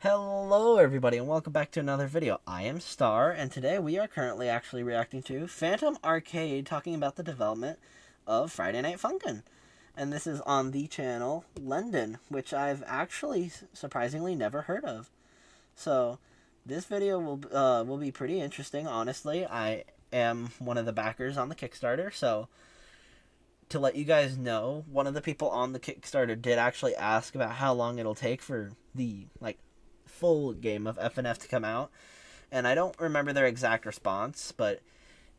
Hello everybody and welcome back to another video. I am Star and today we are currently actually reacting to Phantom Arcade talking about the development of Friday Night Funkin'. And this is on the channel London, which I've actually surprisingly never heard of. So this video will be pretty interesting, honestly. I am one of the backers on the Kickstarter, so to let you guys know, one of the people on the Kickstarter did actually ask about how long it'll take for the full game of FNF to come out, and I don't remember their exact response, but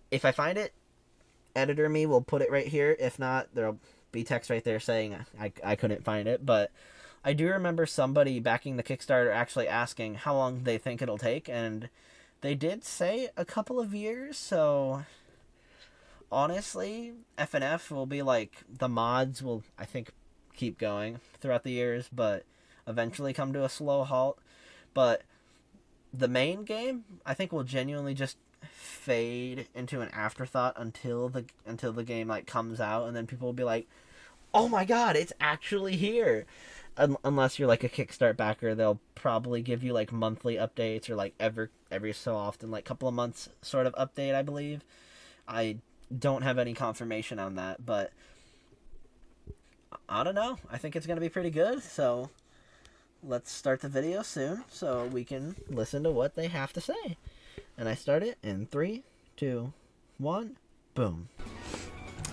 if I find it, editor me will put it right here. If not, there'll be text right there saying I couldn't find it. But I do remember somebody backing the Kickstarter actually asking how long they think it'll take, and they did say a couple of years. So honestly, FNF will be like, the mods will, I think, keep going throughout the years, but eventually come to a slow halt. But the main game, I think, will genuinely just fade into an afterthought until the game comes out, and then people will be like, "Oh my God, it's actually here!" Unless you're like a Kickstart backer, they'll probably give you monthly updates or every so often, couple of months sort of update. I believe. I don't have any confirmation on that, but I don't know. I think it's gonna be pretty good. So let's start the video soon so we can listen to what they have to say. And I start it in 3, 2, 1, boom.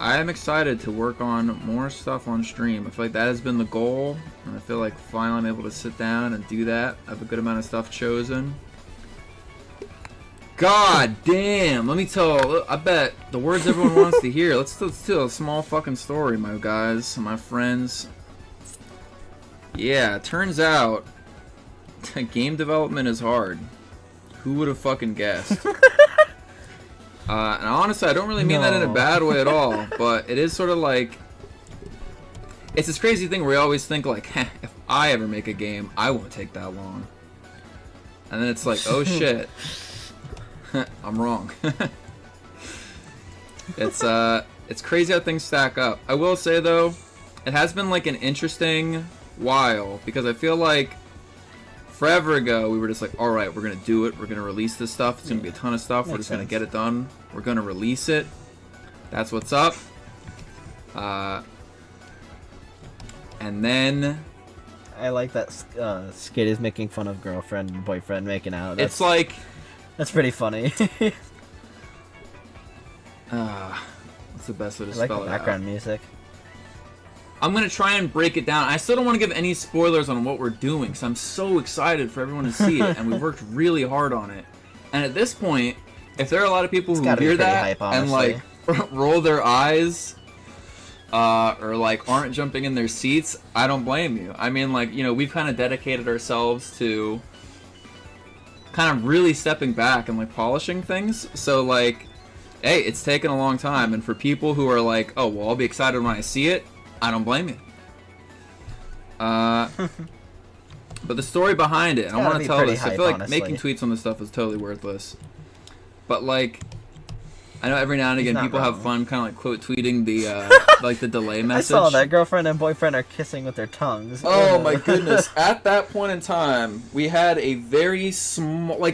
I am excited to work on more stuff on stream. I feel like that has been the goal, and I feel like finally I'm able to sit down and do that. I have a good amount of stuff chosen. God damn, let me tell, I bet the words everyone wants to hear. Let's tell a small fucking story, my guys, my friends. Yeah, it turns out game development is hard. Who would have fucking guessed? And honestly, I don't really mean that in a bad way at all, but it is sort of like, it's this crazy thing where we always think if I ever make a game, I won't take that long. And then it's like, oh shit, I'm wrong. It's crazy how things stack up. I will say though, it has been an interesting while, because I feel like forever ago we were just like, alright, we're gonna do it, we're gonna release this stuff, it's gonna be a ton of stuff, we're just gonna get it done, we're gonna release it, that's what's up. And then I like that Skid is making fun of girlfriend and boyfriend making out. It's like, that's pretty funny. what's the best way to I like spell the it background out? music. I'm gonna try and break it down. I still don't want to give any spoilers on what we're doing, because I'm so excited for everyone to see it, and we worked really hard on it. And at this point, if there are a lot of people who hear that and roll their eyes, or aren't jumping in their seats, I don't blame you. I mean, we've kind of dedicated ourselves to kind of really stepping back and polishing things. So hey, it's taken a long time, and for people who are like, oh well, I'll be excited when I see it, I don't blame you. But the story behind it, I want to tell this. I feel like honestly, making tweets on this stuff is totally worthless. But I know every now and again people have fun kind of quote tweeting the the delay message. I saw that girlfriend and boyfriend are kissing with their tongues. Oh my goodness. At that point in time, we had a very small,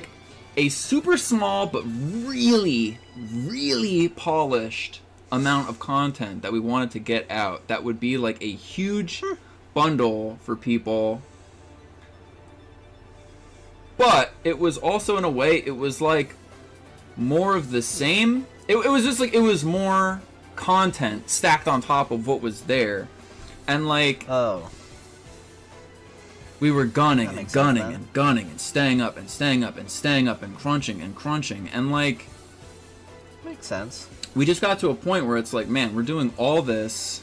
a super small but really, really polished amount of content that we wanted to get out that would be a huge bundle for people, but it was also, in a way, it was more of the same. It was just it was more content stacked on top of what was there, and we were gunning and gunning and gunning and staying up and staying up and staying up and crunching and makes sense. We just got to a point where it's man, we're doing all this,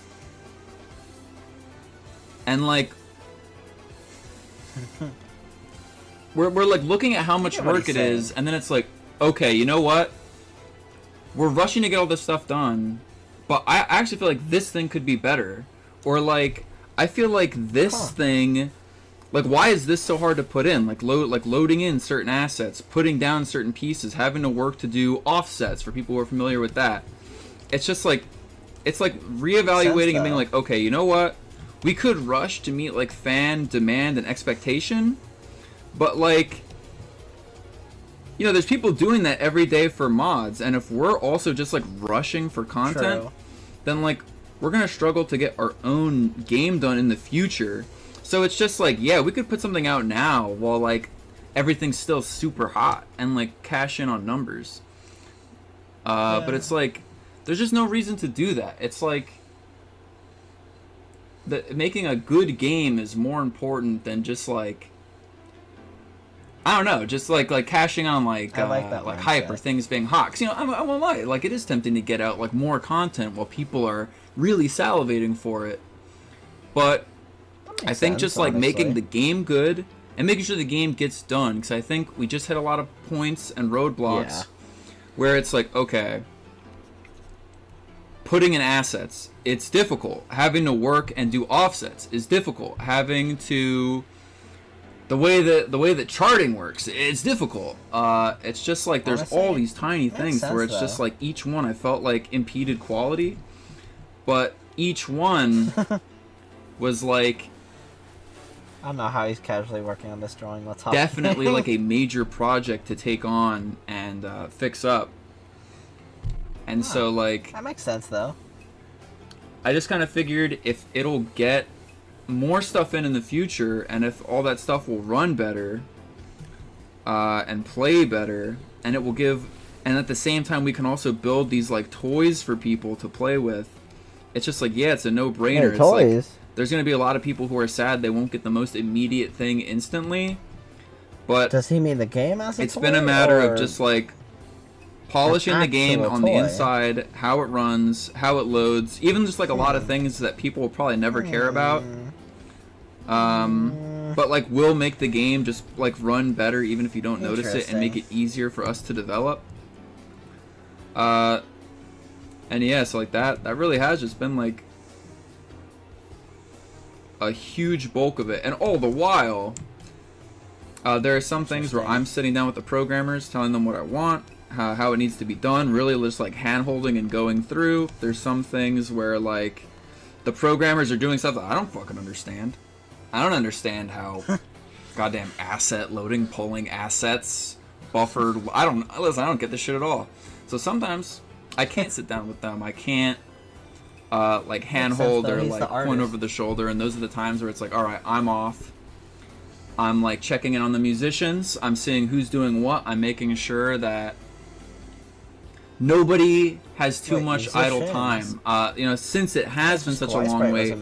and we're looking at how much work it is, and then it's okay, you know what? We're rushing to get all this stuff done, but I actually feel this thing could be better, or I feel this thing, why is this so hard to put in? Loading in certain assets, putting down certain pieces, having to work to do offsets for people who are familiar with that. It's just it's reevaluating and being okay, you know what? We could rush to meet fan demand and expectation, But like, you know, there's people doing that every day for mods, and if we're also just like rushing for content, True. then like we're gonna struggle to get our own game done in the future. So it's just like, yeah, we could put something out now while like everything's still super hot and like cash in on numbers. But it's like there's just no reason to do that. It's like making a good game is more important than just like, I don't know, just like cashing on like like hype or things being hot. 'Cause, you know, I won't lie, like it is tempting to get out like more content while people are really salivating for it. But I think just like making the game good and making sure the game gets done, because I think we just hit a lot of points and roadblocks where it's like, okay, putting in assets, it's difficult. Having to work and do offsets is difficult. Having to the way that charting works, it's difficult. It's just like there's all these tiny things where it's just like each one I felt like impeded quality, but each one was like, I don't know how he's casually working on this drawing. Let's hop. Definitely like a major project to take on and fix up. And so like that makes sense though. I just kind of figured if it'll get more stuff in the future, and if all that stuff will run better and play better, and it will give, and at the same time we can also build these like toys for people to play with. It's just like, yeah, it's a no-brainer. Hey, toys. Like, there's going to be a lot of people who are sad they won't get the most immediate thing instantly, but does he mean the game as a it's toy, been a matter or of just like polishing the game on the toy? inside, how it runs, how it loads, even just like a lot of things that people will probably never care about. But like will make the game just like run better even if you don't notice it, and make it easier for us to develop. And yeah, so like that really has just been like a huge bulk of it. And all the while, there are some things where I'm sitting down with the programmers, telling them what I want, how it needs to be done, really just like hand-holding and going through. There's some things where like the programmers are doing stuff that I don't fucking understand. I don't understand how goddamn asset loading, pulling assets, buffered. I don't get this shit at all. So sometimes I can't sit down with them. I can't like handhold or like point over the shoulder, and those are the times where it's like, all right, I'm off. I'm like checking in on the musicians. I'm seeing who's doing what. I'm making sure that nobody has too much idle time. You know, since it has been such a long wait,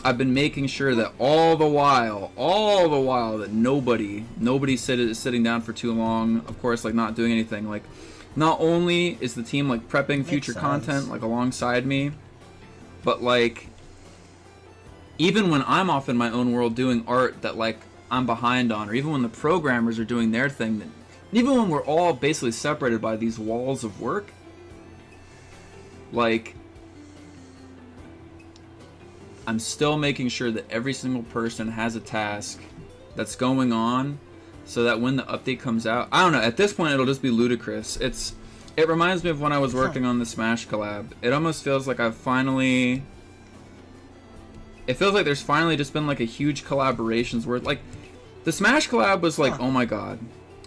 I've been making sure that all the while that nobody sitting down for too long. Of course, like not doing anything. Like, not only is the team like prepping future content like alongside me, but like even when I'm off in my own world doing art that like I'm behind on, or even when the programmers are doing their thing, that even when we're all basically separated by these walls of work, like I'm still making sure that every single person has a task that's going on, so that when the update comes out, I don't know, at this point it'll just be ludicrous. It reminds me of when I was working on the Smash collab. It almost feels like it feels like there's finally just been like a huge collaborations where like the Smash collab was like, oh my god,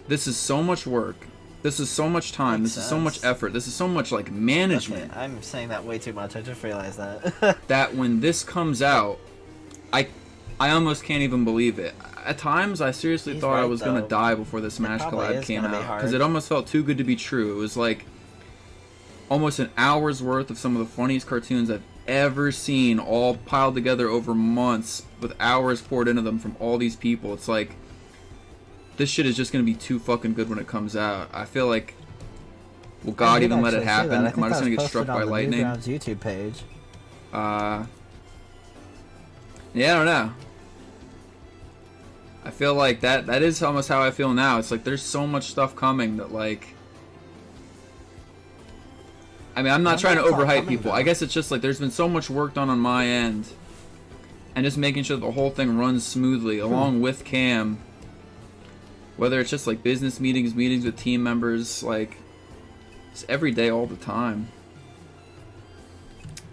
this is so much work, this is so much time, this is so much effort, this is so much like management. Okay, I'm saying that way too much, I just realized that. That when this comes out, I almost can't even believe it. At times I seriously thought I was gonna die before the Smash collab came out, because it almost felt too good to be true. It was like almost an hour's worth of some of the funniest cartoons I've ever seen, all piled together over months with hours poured into them from all these people. It's like, this shit is just gonna be too fucking good when it comes out. I feel like, will God even let it happen? Am I just gonna get struck by lightning? YouTube page. Yeah, I don't know. I feel like that is almost how I feel now. It's like there's so much stuff coming that like, I mean, I'm not trying to overhype people. I guess it's just like there's been so much work done on my end, and just making sure the whole thing runs smoothly along with Cam. Whether it's just like business meetings with team members, like it's every day, all the time.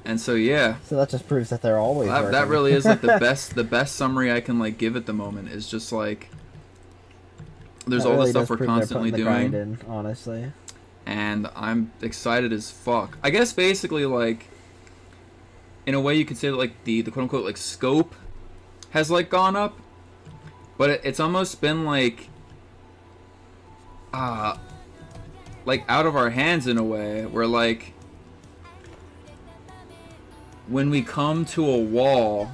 And so yeah. So that just proves that they're always working. That really is like the best summary I can like give at the moment, is just like There's That all the really stuff does we're prove they're constantly putting the grind doing, in, honestly. and I'm excited as fuck. I guess basically, like, in a way you could say that, like, the quote unquote like scope has like gone up, but it's almost been like out of our hands in a way, where like when we come to a wall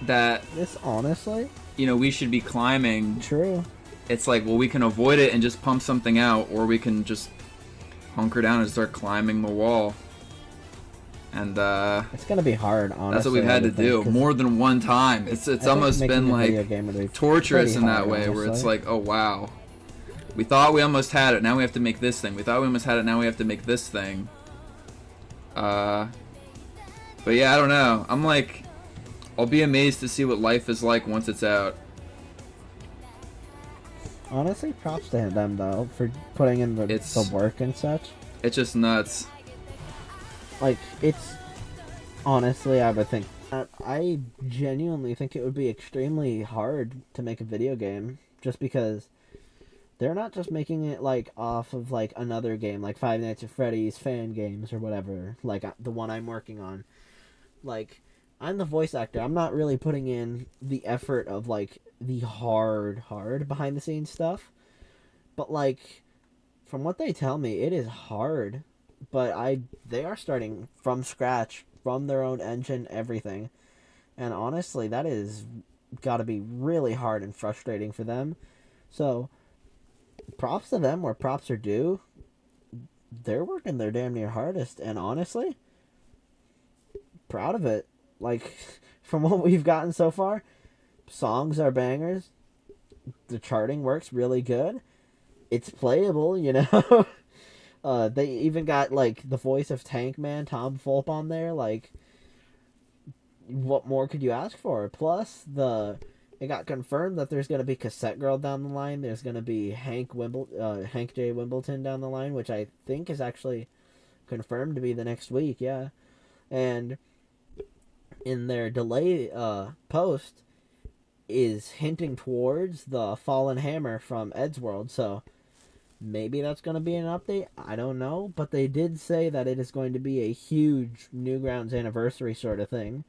that, This honestly, you know, we should be climbing, true. it's like, well, we can avoid it and just pump something out, or we can just hunker down and start climbing the wall. And It's gonna be hard, honestly. that's what we've had to do more than one time. It's almost been like torturous in that way, where it's like, oh wow, we thought we almost had it, now we have to make this thing. We thought we almost had it, now we have to make this thing. But yeah, I don't know. I'm like, I'll be amazed to see what life is like once it's out. Honestly, props to them though for putting in the work and such. It's just nuts. Like, it's honestly, I would think, I genuinely think it would be extremely hard to make a video game, just because they're not just making it like off of like another game, like Five Nights at Freddy's fan games or whatever, like the one I'm working on. Like, I'm the voice actor. I'm not really putting in the effort of like the hard behind the scenes stuff, but like from what they tell me, it is hard. But they are starting from scratch, from their own engine, everything. And honestly, that is got to be really hard and frustrating for them. So, props to them where props are due. They're working their damn near hardest, and honestly, proud of it. Like, from what we've gotten so far, songs are bangers. The charting works really good. It's playable, you know? They even got, like, the voice of Tank Man, Tom Fulp, on there. Like, what more could you ask for? Plus, it got confirmed that there's going to be Cassette Girl down the line. There's going to be Hank J. Wimbledon down the line, which I think is actually confirmed to be the next week, yeah. And in their delay post is hinting towards the Fallen Hammer from Eddsworld, so maybe that's going to be an update. I don't know, but they did say that it is going to be a huge Newgrounds anniversary sort of thing,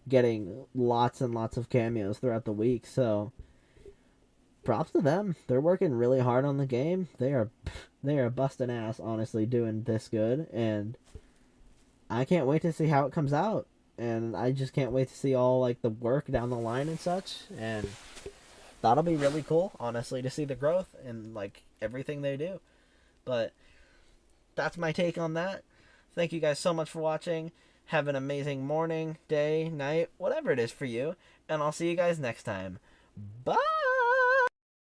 getting lots and lots of cameos throughout the week. So props to them. They're working really hard on the game. They are busting ass, honestly, doing this good, and I can't wait to see how it comes out. And I just can't wait to see all like the work down the line and such, and that'll be really cool, honestly, to see the growth and like everything they do. But that's my take on that. Thank you guys so much for watching. Have an amazing morning, day, night, whatever it is for you, and I'll see you guys next time. Bye.